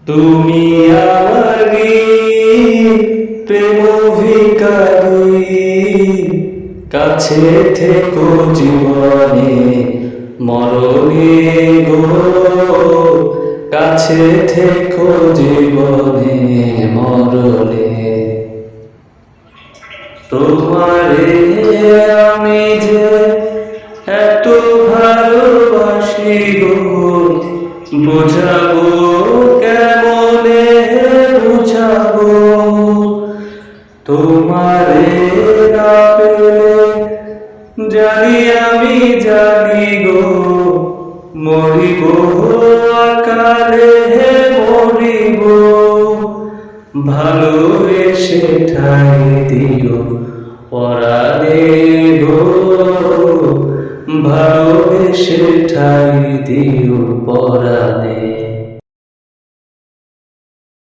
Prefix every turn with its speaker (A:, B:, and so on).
A: তুমি আমারি প্রেম ভিখারি, কাছে থেকো জীবনে মরণে গো, কাছে থেকো জীবনে মরণে। তোমারে আমি যে এত ভালোবাসি গো, বুঝাবো কেমনে বুঝাবো। তোমারে না পেলে জানি আমি জানি গো, মরিব আকালে মরিব। ভালোবেসে ঠাই দিও পরাণে গো, ভালোবেসে ঠাই দিও পরাণে।